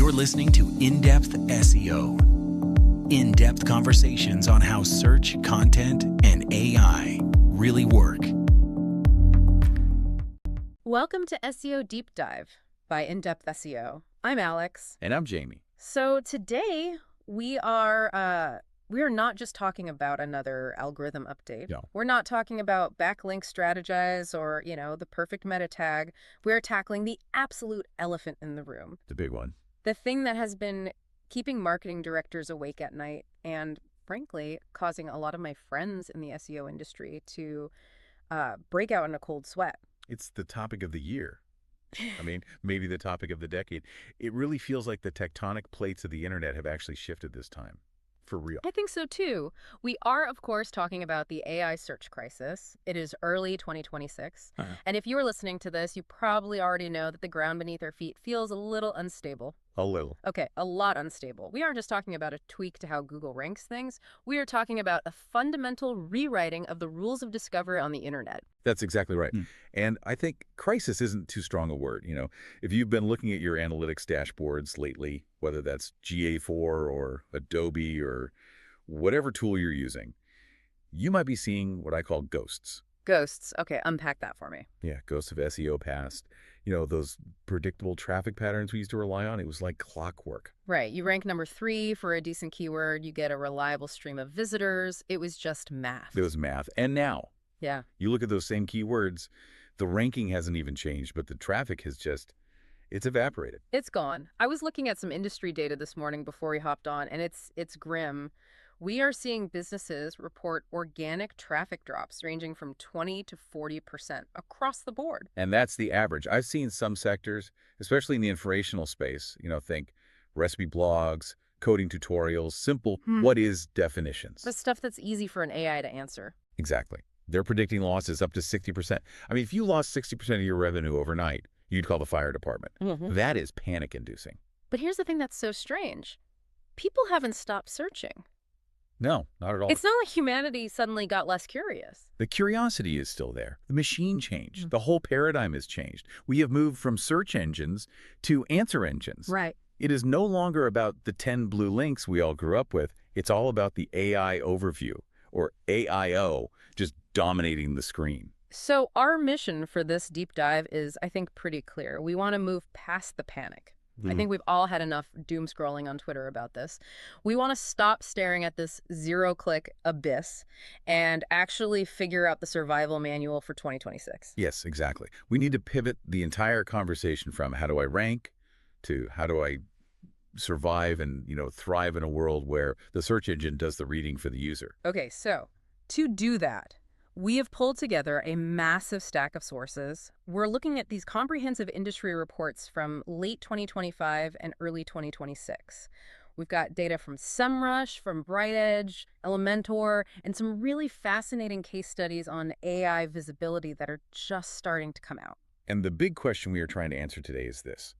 You're listening to Indepth SEO. In-depth conversations on how search, content, and AI really work. Welcome to SEO Deep Dive by Indepth SEO. I'm Alex. And I'm Jamie. So today we are not just talking about another algorithm update. No. We're not talking about backlink strategize or, the perfect meta tag. We're tackling the absolute elephant in the room. The big one. The thing that has been keeping marketing directors awake at night and, frankly, causing a lot of my friends in the SEO industry to break out in a cold sweat. It's the topic of the year. I mean, maybe the topic of the decade. It really feels like the tectonic plates of the internet have actually shifted this time. For real. I think so, too. We are, of course, talking about the AI search crisis. It is early 2026. And if you are listening to this, you probably already know that the ground beneath our feet feels a little unstable. A little. Okay, a lot unstable. We aren't just talking about a tweak to how Google ranks things. We are talking about a fundamental rewriting of the rules of discovery on the internet. That's exactly right. And I think crisis isn't too strong a word. If you've been looking at your analytics dashboards lately, whether that's GA4 or Adobe or whatever tool you're using, you might be seeing what I call ghosts. Ghosts. Okay, unpack that for me. Yeah, ghosts of SEO past. Those predictable traffic patterns we used to rely on, it was like clockwork. Right. You rank number 3 for a decent keyword. You get a reliable stream of visitors. It was just math. It was math. And now, yeah, you look at those same keywords, the ranking hasn't even changed, but the traffic has it's evaporated. It's gone. I was looking at some industry data this morning before we hopped on, and it's grim. We are seeing businesses report organic traffic drops ranging from 20 to 40% across the board. And that's the average. I've seen some sectors, especially in the informational space, think recipe blogs, coding tutorials, simple what is definitions. The stuff that's easy for an AI to answer. Exactly. They're predicting losses up to 60%. I mean, if you lost 60% of your revenue overnight, you'd call the fire department. That is panic-inducing. But here's the thing that's so strange. People haven't stopped searching. No, not at all. It's not like humanity suddenly got less curious. The curiosity is still there. The machine changed. The whole paradigm has changed. We have moved from search engines to answer engines. Right. It is no longer about the 10 blue links we all grew up with. It's all about the AI overview, or AIO, just dominating the screen. So our mission for this deep dive is, I think, pretty clear. We want to move past the panic. I think we've all had enough doom scrolling on Twitter about this. We want to stop staring at this zero-click abyss and actually figure out the survival manual for 2026. Yes, exactly. We need to pivot the entire conversation from how do I rank to how do I survive and, thrive in a world where the search engine does the reading for the user. Okay, so to do that, we have pulled together a massive stack of sources. We're looking at these comprehensive industry reports from late 2025 and early 2026. We've got data from SEMrush, from BrightEdge, Elementor, and some really fascinating case studies on AI visibility that are just starting to come out. And the big question we are trying to answer today is this.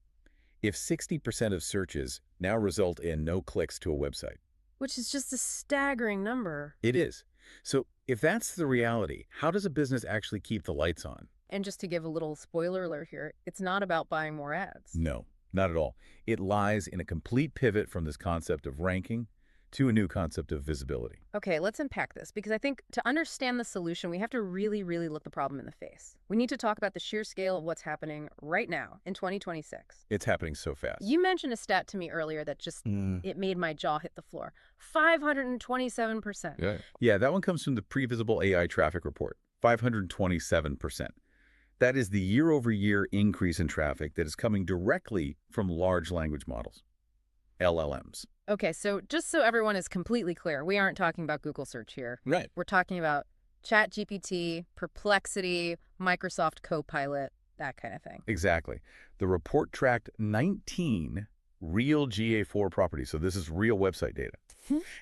If 60% of searches now result in no clicks to a website, which is just a staggering number. It is. So if that's the reality, how does a business actually keep the lights on? And just to give a little spoiler alert here, it's not about buying more ads. No, not at all. It lies in a complete pivot from this concept of ranking to a new concept of visibility. Okay, let's unpack this, because I think to understand the solution, we have to really, really look the problem in the face. We need to talk about the sheer scale of what's happening right now in 2026. It's happening so fast. You mentioned a stat to me earlier that just, it made my jaw hit the floor. 527%. Yeah, that one comes from the Previsible AI Traffic Report, 527%. That is the year-over-year increase in traffic that is coming directly from large language models, LLMs. Okay, so just so everyone is completely clear, we aren't talking about Google search here. Right. We're talking about ChatGPT, Perplexity, Microsoft Copilot, that kind of thing. Exactly. The report tracked 19 real GA4 properties, so this is real website data,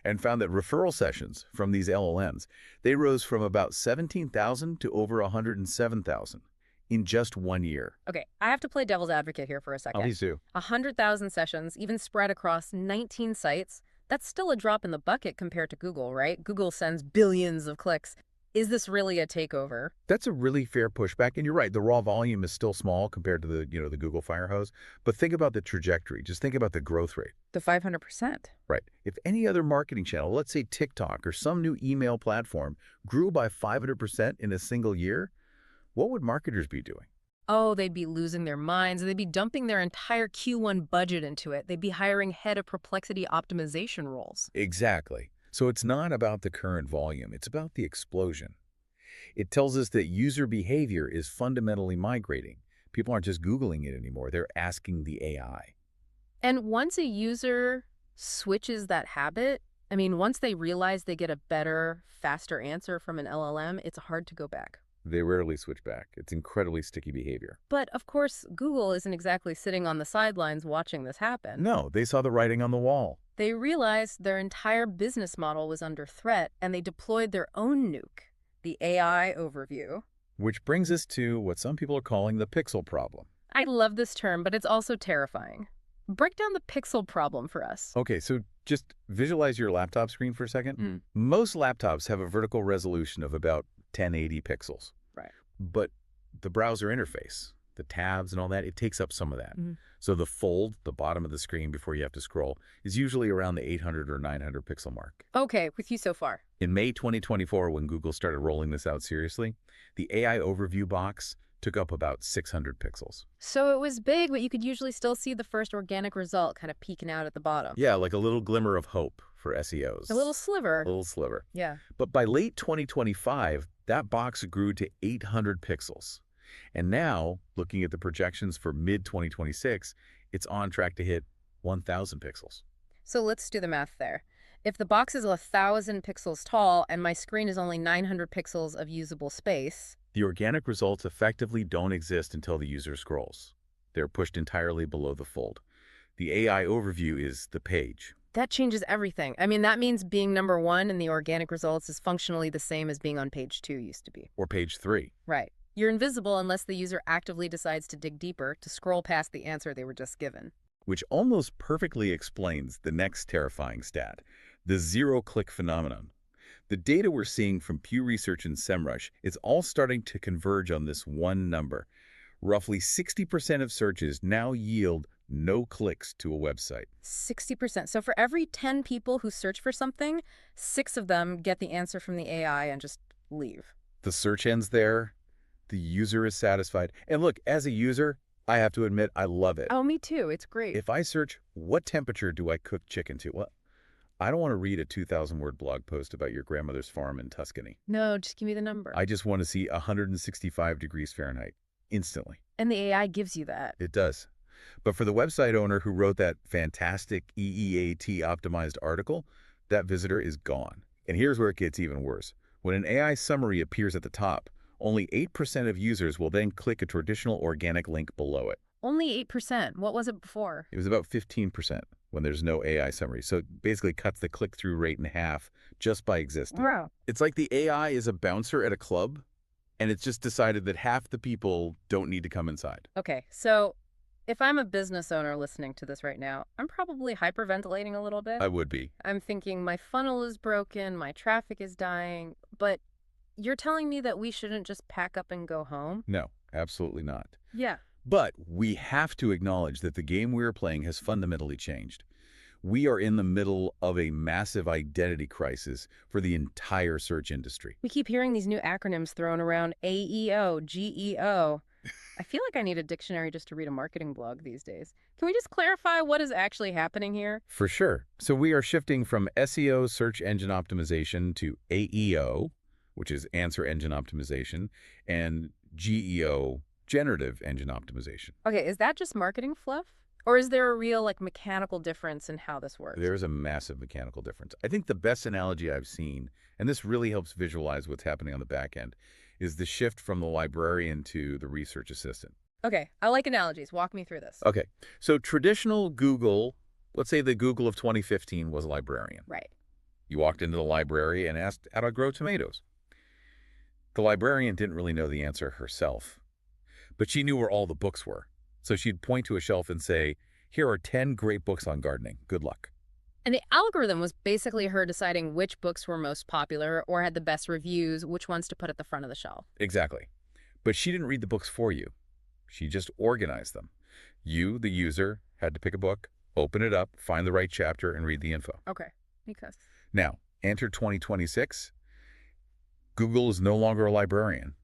and found that referral sessions from these LLMs, they rose from about 17,000 to over 107,000. In just 1 year. Okay, I have to play devil's advocate here for a second. Please do. 100,000 sessions, even spread across 19 sites, that's still a drop in the bucket compared to Google, right? Google sends billions of clicks. Is this really a takeover? That's a really fair pushback, and you're right. The raw volume is still small compared to the Google fire hose. But think about the trajectory. Just think about the growth rate. The 500%. Right. If any other marketing channel, let's say TikTok or some new email platform, grew by 500% in a single year, what would marketers be doing? Oh, they'd be losing their minds. They'd be dumping their entire Q1 budget into it. They'd be hiring head of Perplexity optimization roles. Exactly. So it's not about the current volume. It's about the explosion. It tells us that user behavior is fundamentally migrating. People aren't just Googling it anymore. They're asking the AI. And once a user switches that habit, I mean, once they realize they get a better, faster answer from an LLM, it's hard to go back. They rarely switch back. It's incredibly sticky behavior. But, of course, Google isn't exactly sitting on the sidelines watching this happen. No, they saw the writing on the wall. They realized their entire business model was under threat, and they deployed their own nuke, the AI overview. Which brings us to what some people are calling the pixel problem. I love this term, but it's also terrifying. Break down the pixel problem for us. Okay, so just visualize your laptop screen for a second. Most laptops have a vertical resolution of about 1080 pixels. Right. But the browser interface, the tabs and all that, it takes up some of that. So the fold, the bottom of the screen before you have to scroll, is usually around the 800 or 900 pixel mark. Okay, with you so far. In May 2024, when Google started rolling this out seriously, the AI overview box took up about 600 pixels. So it was big, but you could usually still see the first organic result kind of peeking out at the bottom. Yeah, like a little glimmer of hope for SEOs. A little sliver. A little sliver. Yeah. But by late 2025, that box grew to 800 pixels. And now, looking at the projections for mid-2026, it's on track to hit 1,000 pixels. So let's do the math there. If the box is 1,000 pixels tall and my screen is only 900 pixels of usable space, the organic results effectively don't exist until the user scrolls. They're pushed entirely below the fold. The AI overview is the page. that changes everything. I mean, that means being number one in the organic results is functionally the same as being on page 2 used to be. Or page 3. Right. You're invisible unless the user actively decides to dig deeper, to scroll past the answer they were just given. Which almost perfectly explains the next terrifying stat, the zero-click phenomenon. The data we're seeing from Pew Research and SEMrush is all starting to converge on this one number. Roughly 60% of searches now yield no clicks to a website. 60%. So for every 10 people who search for something, 6 of them get the answer from the AI and just leave. The search ends there. The user is satisfied. And look, as a user, I have to admit, I love it. Oh, me too. It's great. If I search, what temperature do I cook chicken to? Well, I don't want to read a 2,000-word blog post about your grandmother's farm in Tuscany. No, just give me the number. I just want to see 165 degrees Fahrenheit instantly. And the AI gives you that. It does. But for the website owner who wrote that fantastic EEAT-optimized article, that visitor is gone. And here's where it gets even worse. When an AI summary appears at the top, only 8% of users will then click a traditional organic link below it. Only 8%. What was it before? It was about 15% when there's no AI summary. So it basically cuts the click-through rate in half just by existing. Wow. It's like the AI is a bouncer at a club, and it's just decided that half the people don't need to come inside. Okay, so if I'm a business owner listening to this right now, I'm probably hyperventilating a little bit. I would be. I'm thinking my funnel is broken, my traffic is dying, but you're telling me that we shouldn't just pack up and go home? No, absolutely not. Yeah. But we have to acknowledge that the game we are playing has fundamentally changed. We are in the middle of a massive identity crisis for the entire search industry. We keep hearing these new acronyms thrown around: AEO, GEO. I feel like I need a dictionary just to read a marketing blog these days. Can we just clarify what is actually happening here? For sure. So we are shifting from SEO, search engine optimization, to AEO, which is answer engine optimization, and GEO, generative engine optimization. Okay, is that just marketing fluff? Or is there a real, mechanical difference in how this works? There's a massive mechanical difference. I think the best analogy I've seen, and this really helps visualize what's happening on the back end, is the shift from the librarian to the research assistant. Okay, I like analogies. Walk me through this. Okay, so traditional Google, let's say the Google of 2015 was a librarian. Right. You walked into the library and asked, how do I grow tomatoes? The librarian didn't really know the answer herself, but she knew where all the books were. So she'd point to a shelf and say, here are 10 great books on gardening. Good luck. And the algorithm was basically her deciding which books were most popular or had the best reviews, which ones to put at the front of the shelf. Exactly. But she didn't read the books for you. She just organized them. You, the user, had to pick a book, open it up, find the right chapter, and read the info. Okay, because Now, enter 2026. Google is no longer a librarian.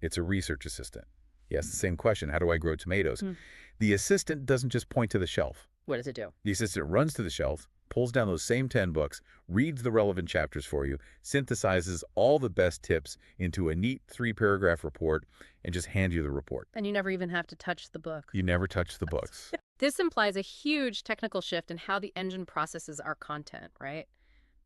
It's a research assistant. Yes, the same question, how do I grow tomatoes? The assistant doesn't just point to the shelf. what does it do? The assistant runs to the shelf, pulls down those same 10 books, reads the relevant chapters for you, synthesizes all the best tips into a neat 3-paragraph report, and just hands you the report. And you never even have to touch the book. You never touch the books. This implies a huge technical shift in how the engine processes our content, right?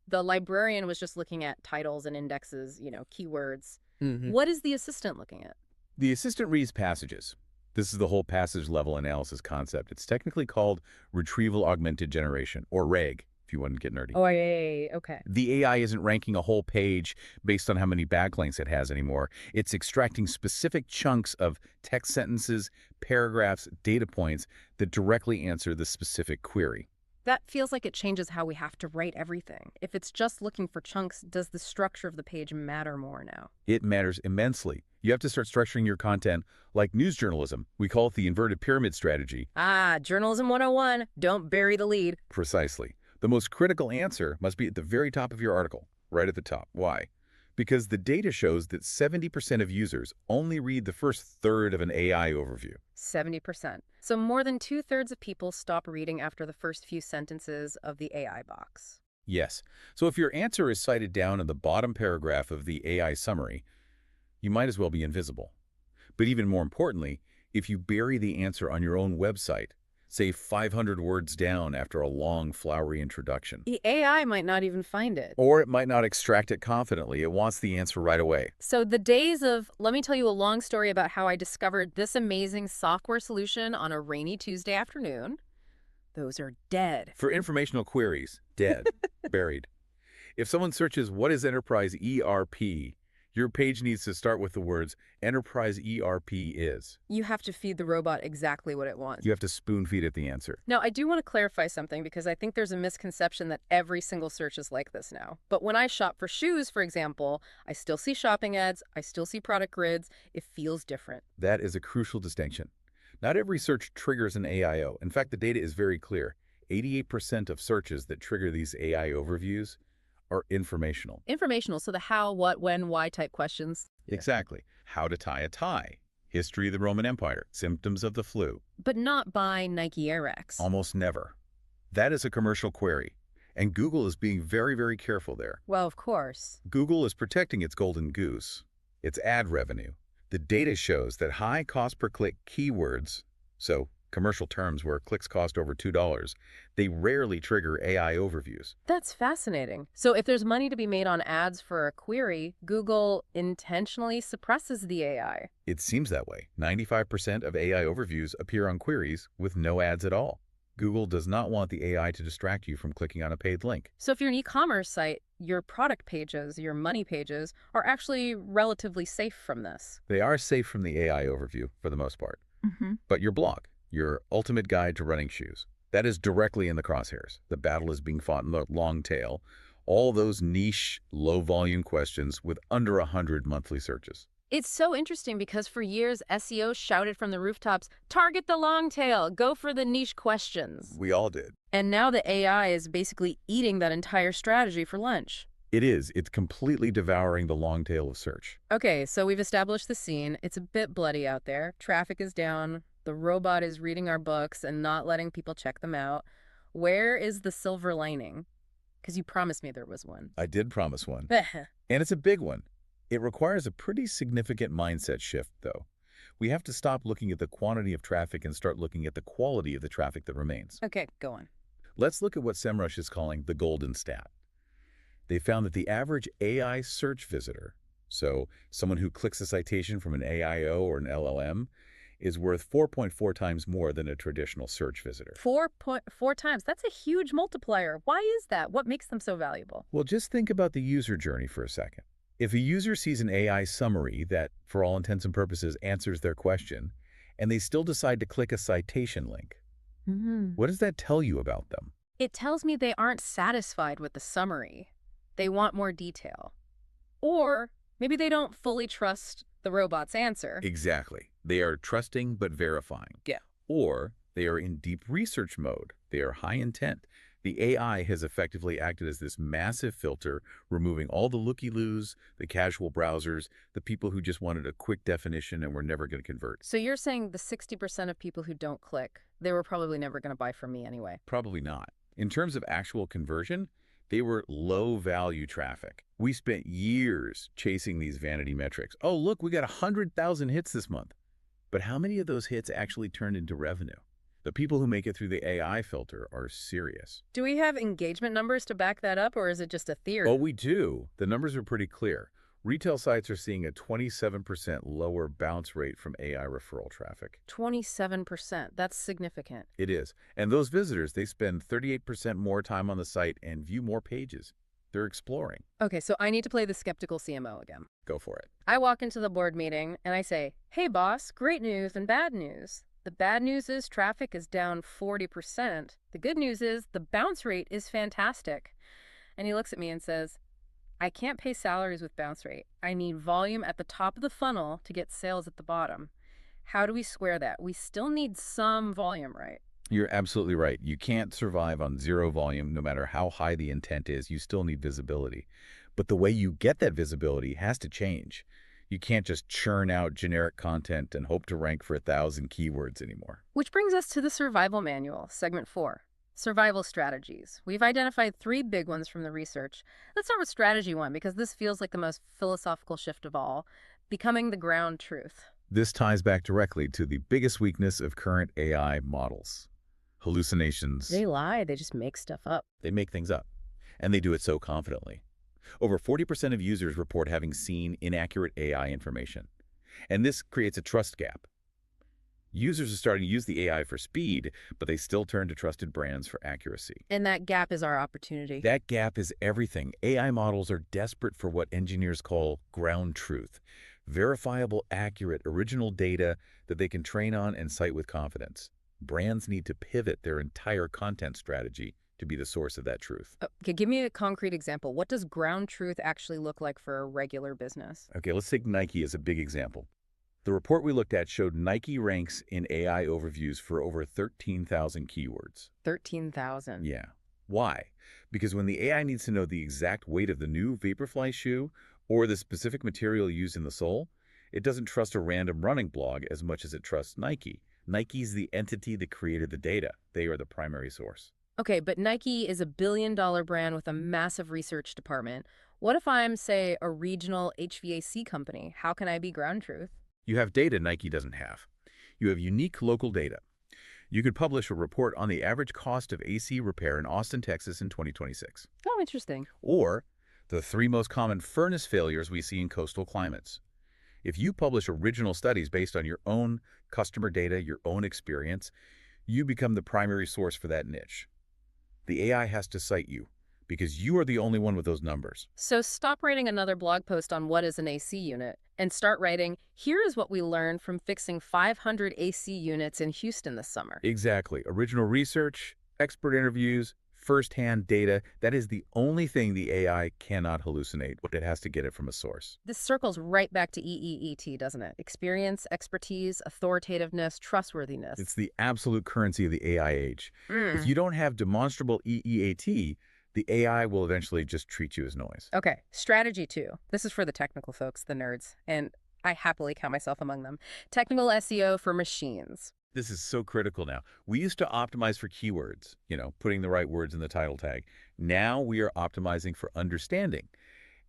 The librarian was just looking at titles and indexes, keywords. What is the assistant looking at? The assistant reads passages. This is the whole passage-level analysis concept. It's technically called Retrieval Augmented Generation, or RAG, if you want to get nerdy. Oh, yeah, okay. The AI isn't ranking a whole page based on how many backlinks it has anymore. It's extracting specific chunks of text sentences, paragraphs, data points that directly answer the specific query. That feels like it changes how we have to write everything. If it's just looking for chunks, does the structure of the page matter more now? It matters immensely. You have to start structuring your content like news journalism. We call it the inverted pyramid strategy. Ah, journalism 101. Don't bury the lead. Precisely. The most critical answer must be at the very top of your article, right at the top. Why? Because the data shows that 70% of users only read the first third of an AI overview. 70%. So more than 2/3 of people stop reading after the first few sentences of the AI box. Yes. So if your answer is cited down in the bottom paragraph of the AI summary, you might as well be invisible. But even more importantly, if you bury the answer on your own website, say 500 words down after a long, flowery introduction. The AI might not even find it. Or it might not extract it confidently. It wants the answer right away. So the days of, let me tell you a long story about how I discovered this amazing software solution on a rainy Tuesday afternoon, those are dead. For informational queries, dead, buried. If someone searches, what is enterprise ERP? Your page needs to start with the words, enterprise ERP is. You have to feed the robot exactly what it wants. You have to spoon feed it the answer. Now, I do want to clarify something because I think there's a misconception that every single search is like this now. But when I shop for shoes, for example, I still see shopping ads, I still see product grids. It feels different. That is a crucial distinction. Not every search triggers an AIO. In fact, the data is very clear. 88% of searches that trigger these AI overviews are informational. Informational, so the how, what, when, why type questions. Exactly. How to tie a tie. History of the Roman Empire. Symptoms of the flu. But not by Nike Air X. Almost never. That is a commercial query. And Google is being very, very careful there. Well, of course. Google is protecting its golden goose, its ad revenue. The data shows that high cost per click keywords, so commercial terms where clicks cost over $2, they rarely trigger AI overviews. That's fascinating. So if there's money to be made on ads for a query, Google intentionally suppresses the AI. It seems that way. 95% of AI overviews appear on queries with no ads at all. Google does not want the AI to distract you from clicking on a paid link. So if you're an e-commerce site, your product pages, your money pages, are actually relatively safe from this. They are safe from the AI overview for the most part. But your blog, your ultimate guide to running shoes, that is directly in the crosshairs. The battle is being fought in the long tail. All those niche, low-volume questions with under 100 monthly searches. It's so interesting because for years, SEO shouted from the rooftops, target the long tail, go for the niche questions. We all did. And now the AI is basically eating that entire strategy for lunch. It is. It's completely devouring the long tail of search. Okay, so we've established the scene. It's a bit bloody out there. Traffic is down. The robot is reading our books and not letting people check them out. Where is the silver lining? Because you promised me there was one. I did promise one. And it's a big one. It requires a pretty significant mindset shift, though. We have to stop looking at the quantity of traffic and start looking at the quality of the traffic that remains. Okay, go on. Let's look at what SEMrush is calling the golden stat. They found that the average AI search visitor, so someone who clicks a citation from an AIO or an LLM, is worth 4.4 times more than a traditional search visitor. 4.4 times. That's a huge multiplier. Why is that? What makes them so valuable? Well, just think about the user journey for a second. If a user sees an AI summary that, for all intents and purposes, answers their question, and they still decide to click a citation link, what does that tell you about them? It tells me they aren't satisfied with the summary. They want more detail. Or maybe they don't fully trust the robot's answer. Exactly. They are trusting but verifying. Yeah. Or they are in deep research mode. They are high intent. The AI has effectively acted as this massive filter, removing all the looky-loos, the casual browsers, the people who just wanted a quick definition and were never going to convert. So you're saying the 60% of people who don't click, they were probably never going to buy from me anyway. Probably not. In terms of actual conversion, they were low-value traffic. We spent years chasing these vanity metrics. Oh, look, we got 100,000 hits this month. But how many of those hits actually turned into revenue? The people who make it through the AI filter are serious. Do we have engagement numbers to back that up, or is it just a theory? Oh, we do. The numbers are pretty clear. Retail sites are seeing a 27% lower bounce rate from AI referral traffic. 27%. That's significant. It is. And those visitors, they spend 38% more time on the site and view more pages. They're exploring. Okay, so I need to play the skeptical CMO again. Go for it. I walk into the board meeting and I say, "Hey boss, great news and bad news. The bad news is traffic is down 40%. The good news is the bounce rate is fantastic." And he looks at me and says, "I can't pay salaries with bounce rate. I need volume at the top of the funnel to get sales at the bottom. How do we square that? We still need some volume, right?" You're absolutely right. You can't survive on zero volume, no matter how high the intent is. You still need visibility. But the way you get that visibility has to change. You can't just churn out generic content and hope to rank for 1,000 keywords anymore. Which brings us to the survival manual, segment 4. Survival strategies. We've identified 3 big ones from the research. Let's start with strategy 1, because this feels like the most philosophical shift of all, becoming the ground truth. This ties back directly to the biggest weakness of current AI models: hallucinations. They lie, they just make stuff up. They make things up, and they do it so confidently. Over 40% of users report having seen inaccurate AI information, and this creates a trust gap. Users are starting to use the AI for speed, but they still turn to trusted brands for accuracy. And that gap is our opportunity. That gap is everything. AI models are desperate for what engineers call ground truth: verifiable, accurate, original data that they can train on and cite with confidence. Brands need to pivot their entire content strategy to be the source of that truth. Okay, give me a concrete example. What does ground truth actually look like for a regular business? Okay, let's take Nike as a big example. The report we looked at showed Nike ranks in AI overviews for over 13,000 keywords. 13,000. Yeah. Why? Because when the AI needs to know the exact weight of the new Vaporfly shoe or the specific material used in the sole, it doesn't trust a random running blog as much as it trusts Nike. Nike's the entity that created the data. They are the primary source. Okay, but Nike is a billion-dollar brand with a massive research department. What if I'm, say, a regional HVAC company? How can I be ground truth? You have data Nike doesn't have. You have unique local data. You could publish a report on the average cost of AC repair in Austin, Texas in 2026. Oh, interesting. Or the 3 most common furnace failures we see in coastal climates. If you publish original studies based on your own customer data, your own experience, you become the primary source for that niche. The AI has to cite you because you are the only one with those numbers. So stop writing another blog post on what is an AC unit and start writing, "Here is what we learned from fixing 500 AC units in Houston this summer." Exactly. Original research, expert interviews, first-hand data. That is the only thing the AI cannot hallucinate. It has to get it from a source. This circles right back to EEET, doesn't it? Experience, expertise, authoritativeness, trustworthiness. It's the absolute currency of the AI age. If you don't have demonstrable EEAT, the AI will eventually just treat you as noise. Okay, strategy 2. This is for the technical folks, the nerds, and I happily count myself among them. Technical SEO for machines. This is so critical now. We used to optimize for keywords, putting the right words in the title tag. Now we are optimizing for understanding.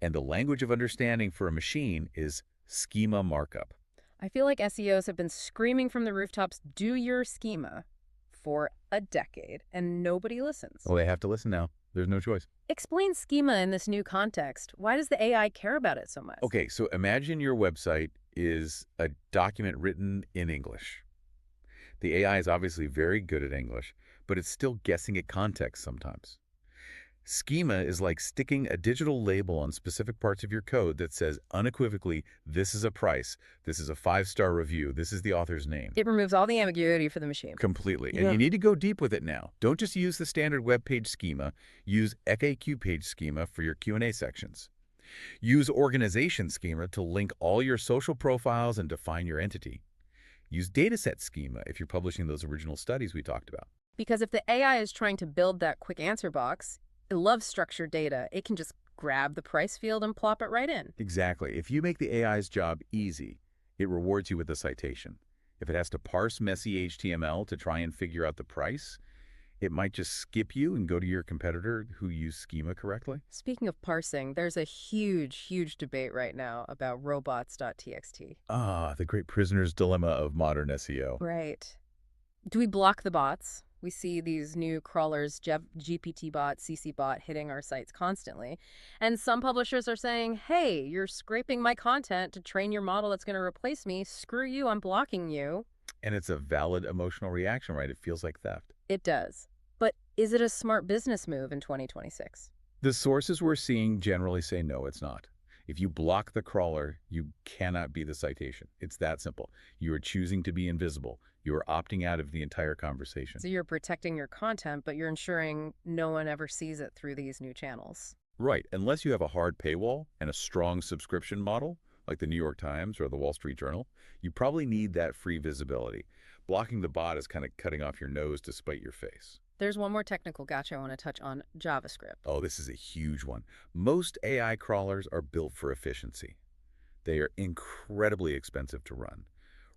And the language of understanding for a machine is schema markup. I feel like SEOs have been screaming from the rooftops, "Do your schema," for a decade, and nobody listens. Well, they have to listen now. There's no choice. Explain schema in this new context. Why does the AI care about it so much? Okay, so imagine your website is a document written in English. The AI is obviously very good at English, but it's still guessing at context sometimes. Schema is like sticking a digital label on specific parts of your code that says unequivocally, this is a price, this is a 5-star review, this is the author's name. It removes all the ambiguity for the machine. Completely. Yeah. And you need to go deep with it now. Don't just use the standard web page schema. Use FAQ page schema for your Q&A sections. Use organization schema to link all your social profiles and define your entity. Use dataset schema if you're publishing those original studies we talked about. Because if the AI is trying to build that quick answer box, it loves structured data. It can just grab the price field and plop it right in. Exactly. If you make the AI's job easy, it rewards you with a citation. If it has to parse messy HTML to try and figure out the price, it might just skip you and go to your competitor who used schema correctly. Speaking of parsing, there's a huge debate right now about robots.txt. Ah, the great prisoner's dilemma of modern SEO. Right. Do we block the bots? We see these new crawlers, GPT bot, CC bot, hitting our sites constantly. And some publishers are saying, hey, you're scraping my content to train your model that's going to replace me. Screw you, I'm blocking you. And it's a valid emotional reaction, right? It feels like theft. It does. But is it a smart business move in 2026? The sources we're seeing generally say no, it's not. If you block the crawler, you cannot be the citation. It's that simple. You are choosing to be invisible. You are opting out of the entire conversation. So you're protecting your content, but you're ensuring no one ever sees it through these new channels. Right. Unless you have a hard paywall and a strong subscription model, like the New York Times or the Wall Street Journal, you probably need that free visibility. Blocking the bot is kind of cutting off your nose to spite your face. There's one more technical gotcha I want to touch on, JavaScript. Oh, this is a huge one. Most AI crawlers are built for efficiency. They are incredibly expensive to run.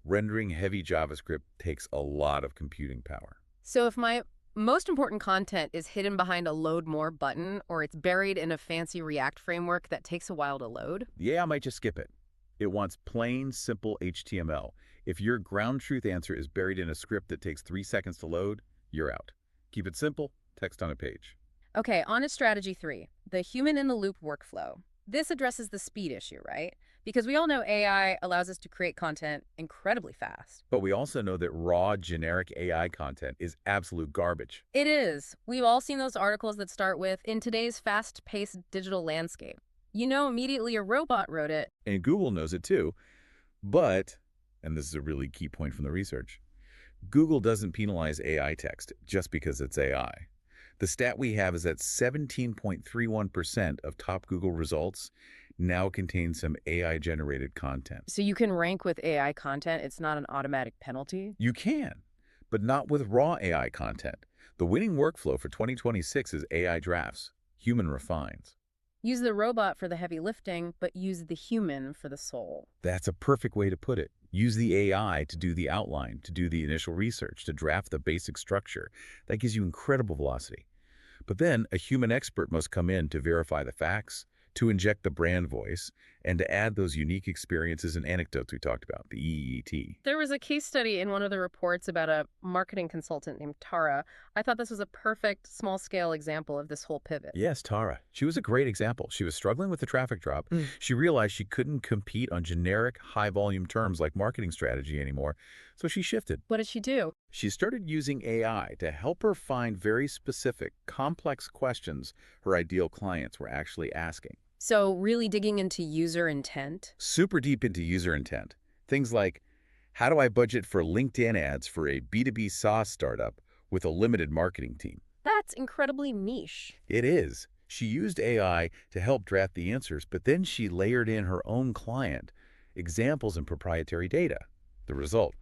Rendering heavy JavaScript takes a lot of computing power. So if my most important content is hidden behind a load more button, or it's buried in a fancy React framework that takes a while to load, The AI might just skip it. It wants plain, simple HTML. If your ground truth answer is buried in a script that takes 3 seconds to load, you're out. Keep it simple, text on a page. Okay, on to strategy 3, the human-in-the-loop workflow. This addresses the speed issue, right? Because we all know AI allows us to create content incredibly fast. But we also know that raw, generic AI content is absolute garbage. It is. We've all seen those articles that start with, in today's fast-paced digital landscape. You know immediately a robot wrote it. And Google knows it too. But, and this is a really key point from the research, Google doesn't penalize AI text just because it's AI. The stat we have is that 17.31% of top Google results now contain some AI-generated content. So you can rank with AI content. It's not an automatic penalty. You can, but not with raw AI content. The winning workflow for 2026 is AI drafts, human refines. Use the robot for the heavy lifting, but use the human for the soul. That's a perfect way to put it. Use the AI to do the outline, to do the initial research, to draft the basic structure. That gives you incredible velocity. But then a human expert must come in to verify the facts, to inject the brand voice, and to add those unique experiences and anecdotes we talked about, the EET. There was a case study in one of the reports about a marketing consultant named Tara. I thought this was a perfect small-scale example of this whole pivot. Yes, Tara. She was a great example. She was struggling with the traffic drop. She realized she couldn't compete on generic, high-volume terms like marketing strategy anymore, so she shifted. What did she do? She started using AI to help her find very specific, complex questions her ideal clients were actually asking. So really digging into user intent? Super deep into user intent. Things like, how do I budget for LinkedIn ads for a B2B SaaS startup with a limited marketing team? That's incredibly niche. It is. She used AI to help draft the answers, but then she layered in her own client, examples, and proprietary data. The result?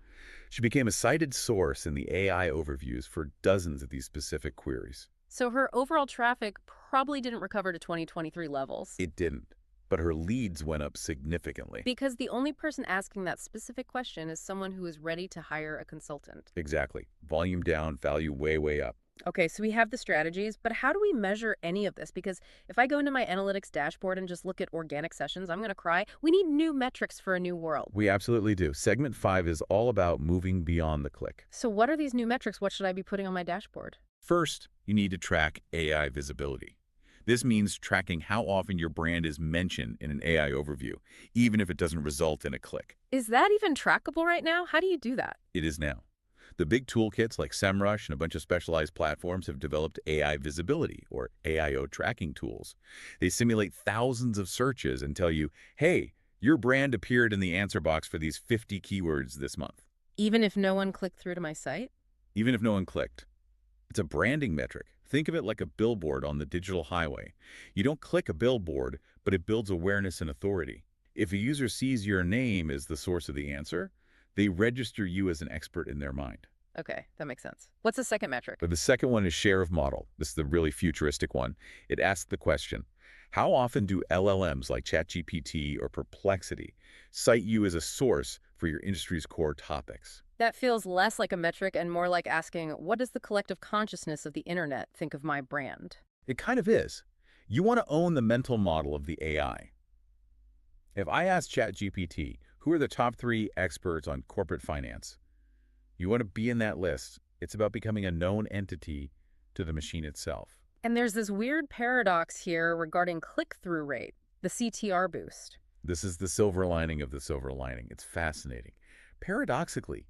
She became a cited source in the AI overviews for dozens of these specific queries. So her overall traffic probably didn't recover to 2023 levels. It didn't, but her leads went up significantly. Because the only person asking that specific question is someone who is ready to hire a consultant. Exactly. Volume down, value way, way up. Okay, so we have the strategies, but how do we measure any of this? Because if I go into my analytics dashboard and just look at organic sessions, I'm going to cry. We need new metrics for a new world. We absolutely do. Segment 5 is all about moving beyond the click. So what are these new metrics? What should I be putting on my dashboard? First, you need to track AI visibility. This means tracking how often your brand is mentioned in an AI overview, even if it doesn't result in a click. Is that even trackable right now? How do you do that? It is now. The big toolkits like SEMrush and a bunch of specialized platforms have developed AI visibility, or AIO tracking tools. They simulate thousands of searches and tell you, hey, your brand appeared in the answer box for these 50 keywords this month. Even if no one clicked through to my site? Even if no one clicked. It's a branding metric. Think of it like a billboard on the digital highway. You don't click a billboard, but it builds awareness and authority. If a user sees your name as the source of the answer, they register you as an expert in their mind. Okay, that makes sense. What's the second metric? But the second one is share of model. This is the really futuristic one. It asks the question, how often do LLMs like ChatGPT or Perplexity cite you as a source for your industry's core topics? That feels less like a metric and more like asking, what does the collective consciousness of the internet think of my brand? It kind of is. You want to own the mental model of the AI. If I ask ChatGPT, who are the top 3 experts on corporate finance? You want to be in that list. It's about becoming a known entity to the machine itself. And there's this weird paradox here regarding click-through rate, the CTR boost. This is the silver lining of the silver lining. It's fascinating. Paradoxically,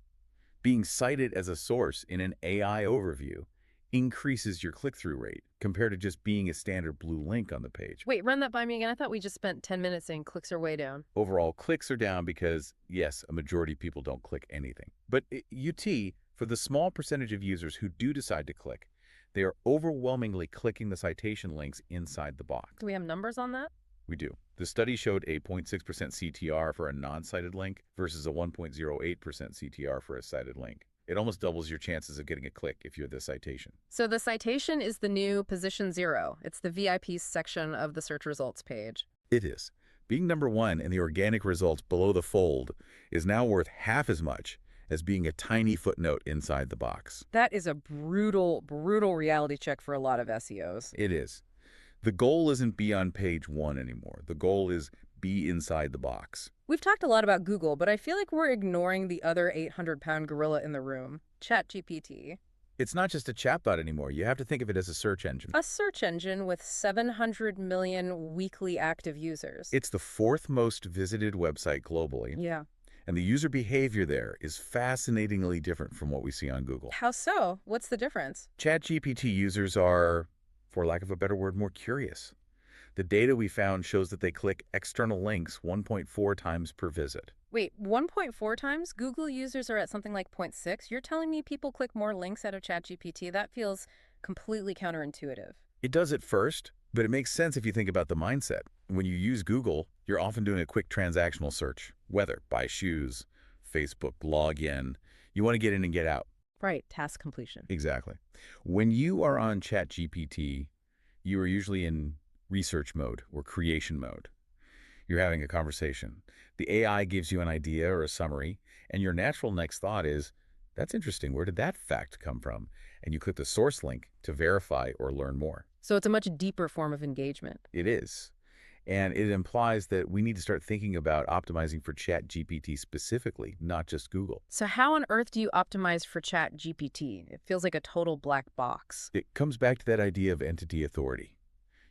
being cited as a source in an AI overview increases your click-through rate compared to just being a standard blue link on the page. Wait, run that by me again. I thought we just spent 10 minutes saying clicks are way down. Overall, clicks are down because, yes, a majority of people don't click anything. But for the small percentage of users who do decide to click, they are overwhelmingly clicking the citation links inside the box. Do we have numbers on that? We do. The study showed a 0.6% CTR for a non-cited link versus a 1.08% CTR for a cited link. It almost doubles your chances of getting a click if you're the citation. So the citation is the new position 0. It's the VIP section of the search results page. It is. Being number 1 in the organic results below the fold is now worth half as much as being a tiny footnote inside the box. That is a brutal, brutal reality check for a lot of SEOs. It is. The goal isn't be on page 1 anymore. The goal is be inside the box. We've talked a lot about Google, but I feel like we're ignoring the other 800-pound gorilla in the room, ChatGPT. It's not just a chatbot anymore. You have to think of it as a search engine. A search engine with 700 million weekly active users. It's the 4th most visited website globally. Yeah. And the user behavior there is fascinatingly different from what we see on Google. How so? What's the difference? ChatGPT users are, for lack of a better word, more curious. The data we found shows that they click external links 1.4 times per visit. Wait, 1.4 times? Google users are at something like 0.6? You're telling me people click more links out of ChatGPT? That feels completely counterintuitive. It does at first, but it makes sense if you think about the mindset. When you use Google, you're often doing a quick transactional search. Weather, buy shoes, Facebook, log in. You want to get in and get out. Right, task completion. Exactly. When you are on ChatGPT, you are usually in research mode or creation mode. You're having a conversation. The AI gives you an idea or a summary, and your natural next thought is, that's interesting, where did that fact come from? And you click the source link to verify or learn more. So it's a much deeper form of engagement. It is. And it implies that we need to start thinking about optimizing for ChatGPT specifically, not just Google. So how on earth do you optimize for ChatGPT? It feels like a total black box. It comes back to that idea of entity authority.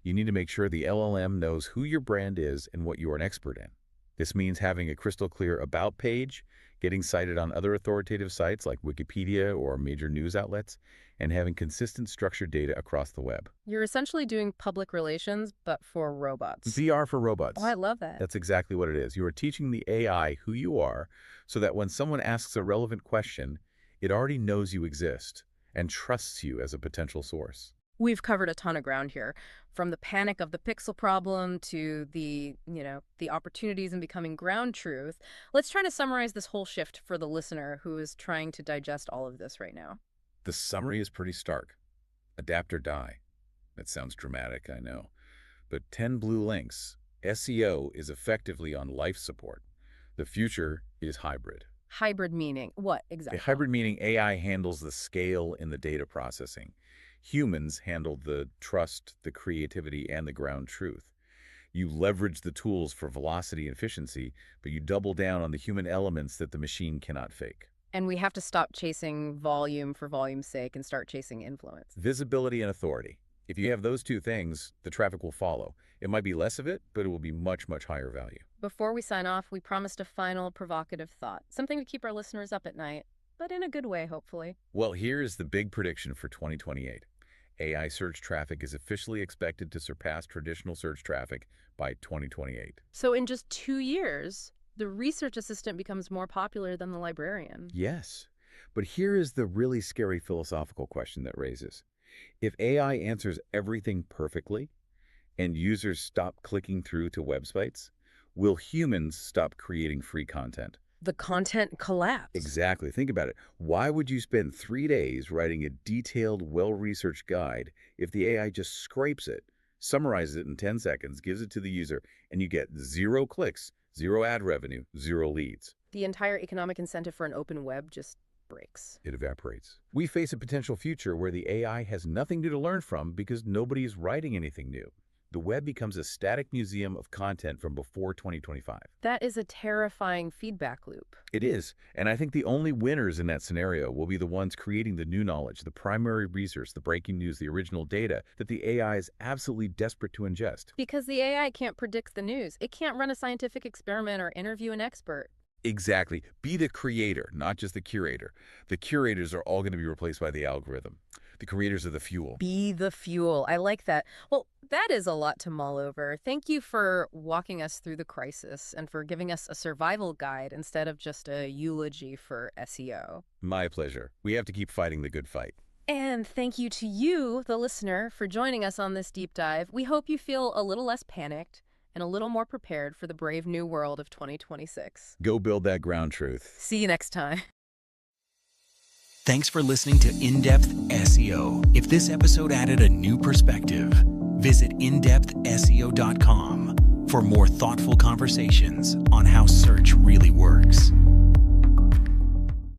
You need to make sure the LLM knows who your brand is and what you are an expert in. This means having a crystal clear about page, getting cited on other authoritative sites like Wikipedia or major news outlets, and having consistent structured data across the web. You're essentially doing public relations, but for robots. PR for robots. Oh, I love that. That's exactly what it is. You are teaching the AI who you are so that when someone asks a relevant question, it already knows you exist and trusts you as a potential source. We've covered a ton of ground here, from the panic of the pixel problem to the opportunities in becoming ground truth. Let's try to summarize this whole shift for the listener who is trying to digest all of this right now. The summary is pretty stark. Adapt or die. That sounds dramatic, I know. But 10 blue links. SEO is effectively on life support. The future is hybrid. Hybrid meaning what exactly? A hybrid meaning AI handles the scale in the data processing. Humans handle the trust, the creativity, and the ground truth. You leverage the tools for velocity and efficiency, but you double down on the human elements that the machine cannot fake. And we have to stop chasing volume for volume's sake and start chasing influence. Visibility and authority. If you have those two things, the traffic will follow. It might be less of it, but it will be much, much higher value. Before we sign off, we promised a final provocative thought, something to keep our listeners up at night. but in a good way, hopefully. Well, here is the big prediction for 2028. AI search traffic is officially expected to surpass traditional search traffic by 2028. So in just 2 years, the research assistant becomes more popular than the librarian. Yes, but here is the really scary philosophical question that raises. If AI answers everything perfectly and users stop clicking through to websites, will humans stop creating free content? The content collapse. Exactly. Think about it. Why would you spend 3 days writing a detailed, well-researched guide if the AI just scrapes it, summarizes it in 10 seconds, gives it to the user, and you get 0 clicks, 0 ad revenue, 0 leads? The entire economic incentive for an open web just breaks. It evaporates. We face a potential future where the AI has nothing new to learn from because nobody is writing anything new. The web becomes a static museum of content from before 2025. That is a terrifying feedback loop. It is, and I think the only winners in that scenario will be the ones creating the new knowledge, the primary research, the breaking news, the original data that the AI is absolutely desperate to ingest. Because the AI can't predict the news. It can't run a scientific experiment or interview an expert. Exactly. Be the creator, not just the curator. The curators are all going to be replaced by the algorithm. The creators are the fuel. Be the fuel. I like that. Well, that is a lot to mull over. Thank you for walking us through the crisis and for giving us a survival guide instead of just a eulogy for SEO. My pleasure. We have to keep fighting the good fight. And thank you to you, the listener, for joining us on this deep dive. We hope you feel a little less panicked and a little more prepared for the brave new world of 2026. Go build that ground truth. See you next time. Thanks for listening to In-Depth SEO. If this episode added a new perspective, visit indepthseo.com for more thoughtful conversations on how search really works.